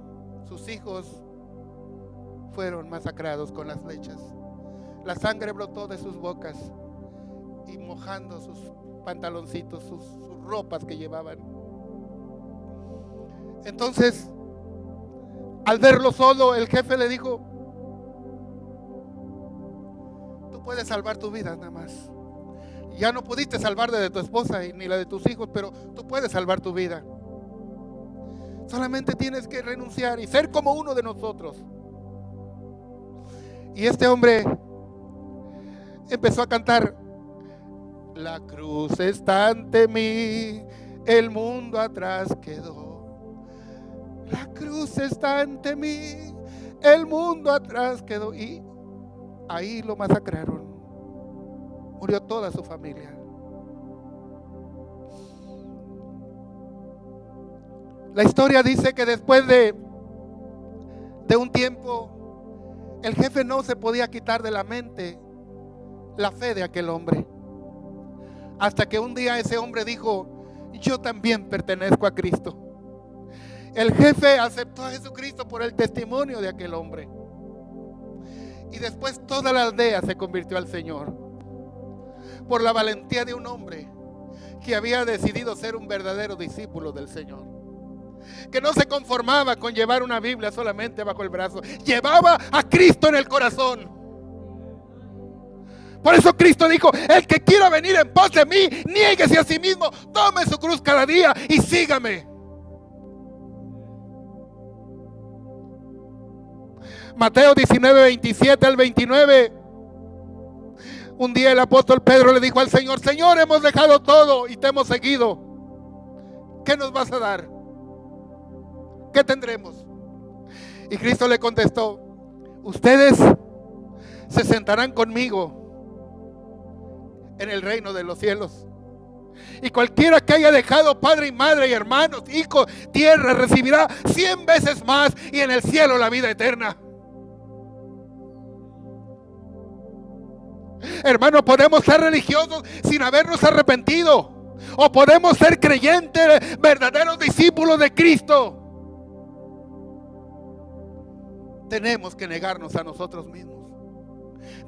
sus hijos fueron masacrados con las flechas. La sangre brotó de sus bocas y mojando sus pantaloncitos, sus ropas que llevaban. Entonces, al verlo solo, el jefe le dijo: tú puedes salvar tu vida nada más. Ya no pudiste salvar la de tu esposa ni la de tus hijos, pero tú puedes salvar tu vida. Solamente tienes que renunciar y ser como uno de nosotros. Y este hombre empezó a cantar: la cruz está ante mí, el mundo atrás quedó. La cruz está ante mí, el mundo atrás quedó. Y ahí lo masacraron. Murió toda su familia. La historia dice que después de un tiempo, el jefe no se podía quitar de la mente la fe de aquel hombre. Hasta que un día ese hombre dijo: yo también pertenezco a Cristo. El jefe aceptó a Jesucristo por el testimonio de aquel hombre. Y después toda la aldea se convirtió al Señor por la valentía de un hombre que había decidido ser un verdadero discípulo del Señor, que no se conformaba con llevar una Biblia solamente bajo el brazo, llevaba a Cristo en el corazón. Por eso Cristo dijo: el que quiera venir en pos de mí, niéguese a sí mismo, tome su cruz cada día y sígame. Mateo 19, 27 al 29. Un día el apóstol Pedro le dijo al Señor: Señor, hemos dejado todo y te hemos seguido. ¿Qué nos vas a dar? ¿Qué tendremos? Y Cristo le contestó: ustedes se sentarán conmigo en el reino de los cielos. Y cualquiera que haya dejado padre y madre y hermanos, hijos, tierra, recibirá 100 veces más, y en el cielo la vida eterna. Hermano, podemos ser religiosos sin habernos arrepentido, o podemos ser creyentes, verdaderos discípulos de Cristo. Tenemos que negarnos a nosotros mismos.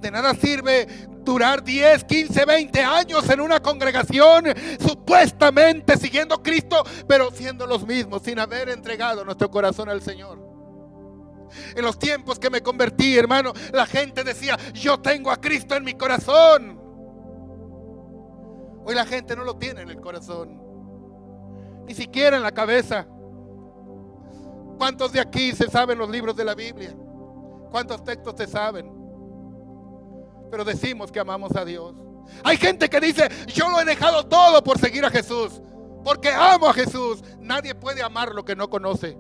De nada sirve durar 10, 15, 20 años en una congregación supuestamente siguiendo a Cristo, pero siendo los mismos, sin haber entregado nuestro corazón al Señor. En los tiempos que me convertí, hermano, la gente decía: yo tengo a Cristo en mi corazón. Hoy la gente no lo tiene en el corazón, ni siquiera en la cabeza. ¿Cuántos de aquí se saben los libros de la Biblia? ¿Cuántos textos se saben? Pero decimos que amamos a Dios. Hay gente que dice: yo lo he dejado todo por seguir a Jesús, porque amo a Jesús. Nadie puede amar lo que no conoce.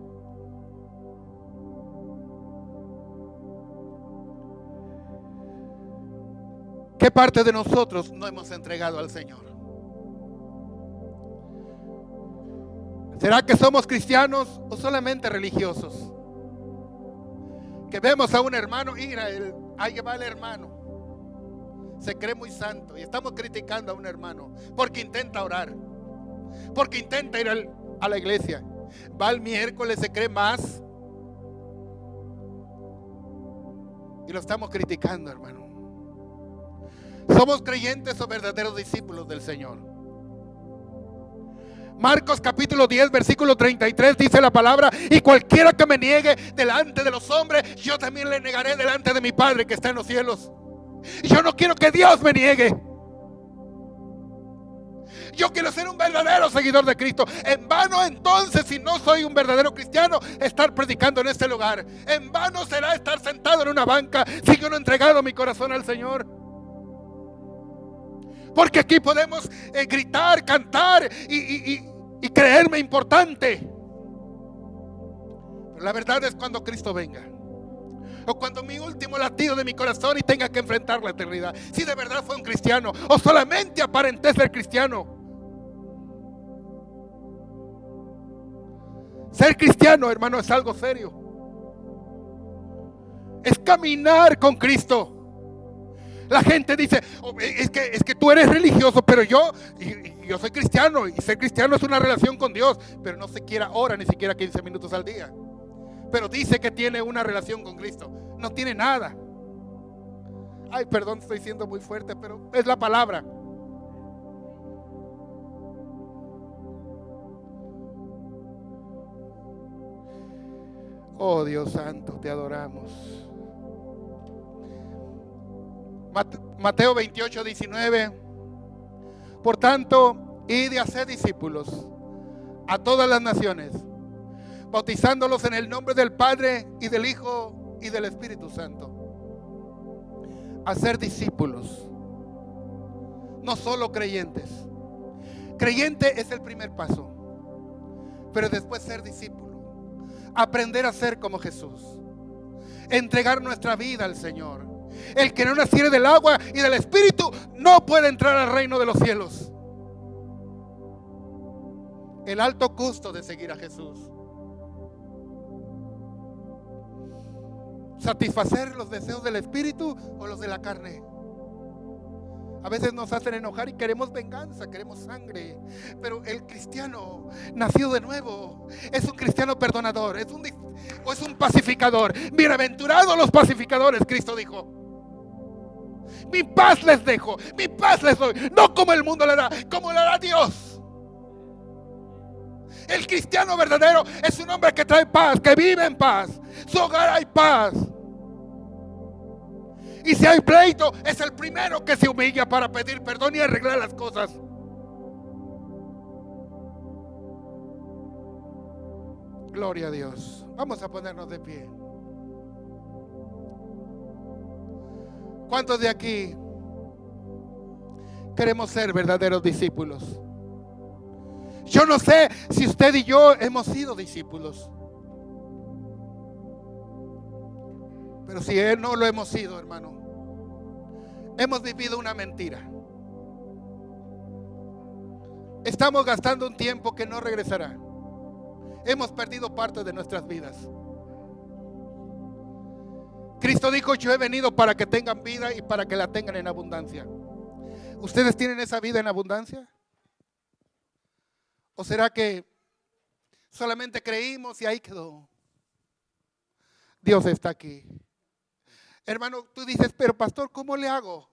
¿Qué parte de nosotros no hemos entregado al Señor? ¿Será que somos cristianos o solamente religiosos? Que vemos a un hermano, mira, ahí va el hermano, se cree muy santo, y estamos criticando a un hermano porque intenta orar, porque intenta ir a la iglesia, va el miércoles, se cree más, y lo estamos criticando, hermano. ¿Somos creyentes o verdaderos discípulos del Señor? Marcos capítulo 10 versículo 33 dice la palabra: y cualquiera que me niegue delante de los hombres, yo también le negaré delante de mi Padre que está en los cielos. Y yo no quiero que Dios me niegue. Yo quiero ser un verdadero seguidor de Cristo. En vano entonces, si no soy un verdadero cristiano, estar predicando en este lugar. En vano será estar sentado en una banca si yo no he entregado mi corazón al Señor. Porque aquí podemos gritar, cantar y creerme importante. Pero la verdad es cuando Cristo venga, o cuando mi último latido de mi corazón y tenga que enfrentar la eternidad, si de verdad fue un cristiano o solamente aparenté ser cristiano. Ser cristiano, hermano, es algo serio. Es caminar con Cristo. La gente dice: oh, es que tú eres religioso, pero yo soy cristiano, y ser cristiano es una relación con Dios, pero no siquiera ora, ni siquiera 15 minutos al día. Pero dice que tiene una relación con Cristo. No tiene nada. Ay, perdón, estoy siendo muy fuerte, pero es la palabra. Oh Dios santo, te adoramos. Mateo 28, 19. Por tanto, id y haced discípulos a todas las naciones, bautizándolos en el nombre del Padre y del Hijo y del Espíritu Santo. Hacer discípulos, no solo creyentes. Creyente es el primer paso, pero después ser discípulo, aprender a ser como Jesús, entregar nuestra vida al Señor. El que no naciere del agua y del Espíritu no puede entrar al reino de los cielos. El alto costo de seguir a Jesús. ¿Satisfacer los deseos del Espíritu o los de la carne? A veces nos hacen enojar y queremos venganza, queremos sangre. Pero el cristiano nacido de nuevo es un cristiano perdonador, es un pacificador. Bienaventurados los pacificadores, Cristo dijo. Mi paz les dejo, mi paz les doy, no como el mundo le da, como le da Dios. El cristiano verdadero es un hombre que trae paz, que vive en paz. Su hogar hay paz. Y si hay pleito, es el primero que se humilla para pedir perdón y arreglar las cosas. Gloria a Dios. Vamos a ponernos de pie. ¿Cuántos de aquí queremos ser verdaderos discípulos? Yo no sé si usted y yo hemos sido discípulos. Pero si no lo hemos sido, hermano, hemos vivido una mentira. Estamos gastando un tiempo que no regresará. Hemos perdido parte de nuestras vidas. Cristo dijo: yo he venido para que tengan vida y para que la tengan en abundancia. ¿Ustedes tienen esa vida en abundancia? ¿O será que solamente creímos y ahí quedó? Dios está aquí. Hermano, tú dices: pero pastor, ¿cómo le hago?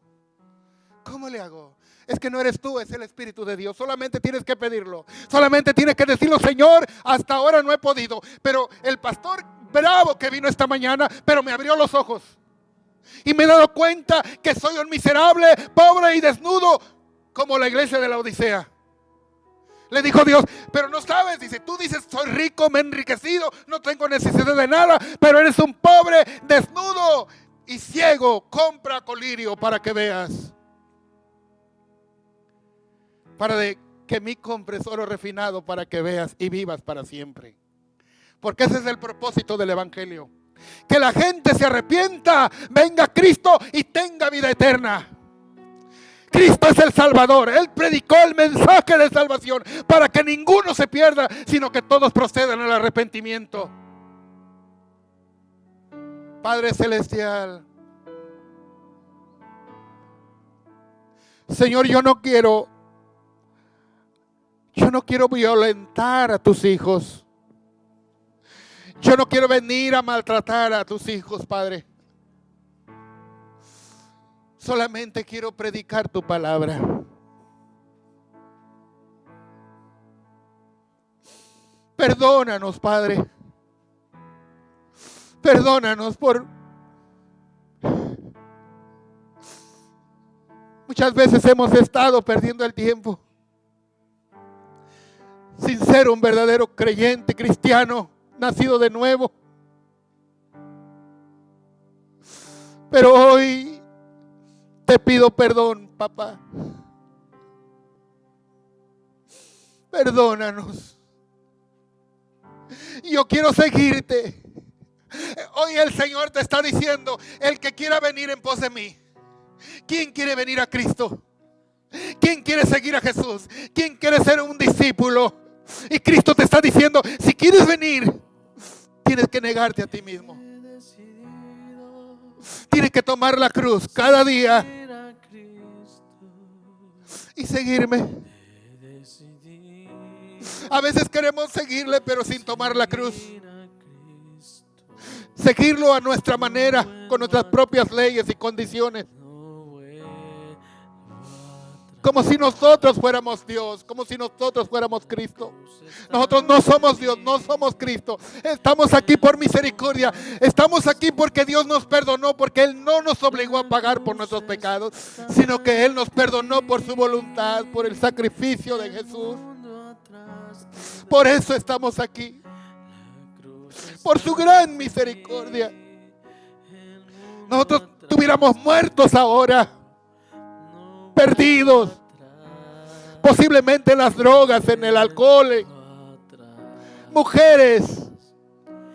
¿Cómo le hago? Es que no eres tú, es el Espíritu de Dios. Solamente tienes que pedirlo. Solamente tienes que decirlo: Señor, hasta ahora no he podido. Pero el pastor bravo que vino esta mañana, pero me abrió los ojos. Y me he dado cuenta que soy un miserable, pobre y desnudo, como la iglesia de la Odisea. Le dijo Dios: pero no sabes, dice, tú dices soy rico, me he enriquecido, no tengo necesidad de nada, pero eres un pobre, desnudo y ciego. Compra colirio para que veas. Para que mí compres oro refinado para que veas y vivas para siempre. Porque ese es el propósito del evangelio. Que la gente se arrepienta, venga a Cristo y tenga vida eterna. Cristo es el Salvador. Él predicó el mensaje de salvación para que ninguno se pierda, sino que todos procedan al arrepentimiento. Padre Celestial, Señor, yo no quiero violentar a tus hijos. Yo no quiero venir a maltratar a tus hijos, Padre. Solamente quiero predicar tu palabra. Perdónanos, Padre. Perdónanos por... Muchas veces hemos estado perdiendo el tiempo sin ser un verdadero creyente cristiano, nacido de nuevo. Pero hoy te pido perdón, papá. Perdónanos. Yo quiero seguirte. Hoy el Señor te está diciendo: el que quiera venir en pos de mí. ¿Quién quiere venir a Cristo? ¿Quién quiere seguir a Jesús? ¿Quién quiere ser un discípulo? Y Cristo te está diciendo: si quieres venir, tienes que negarte a ti mismo. Tienes que tomar la cruz cada día y seguirme. A veces queremos seguirle, pero sin tomar la cruz. Seguirlo a nuestra manera, con nuestras propias leyes y condiciones. Como si nosotros fuéramos Dios, como si nosotros fuéramos Cristo. Nosotros no somos Dios, no somos Cristo. Estamos aquí por misericordia. Estamos aquí porque Dios nos perdonó, porque Él no nos obligó a pagar por nuestros pecados, sino que Él nos perdonó por su voluntad, por el sacrificio de Jesús. Por eso estamos aquí. Por su gran misericordia. Nosotros estuviéramos muertos ahora, perdidos, posiblemente en las drogas, en el alcohol, mujeres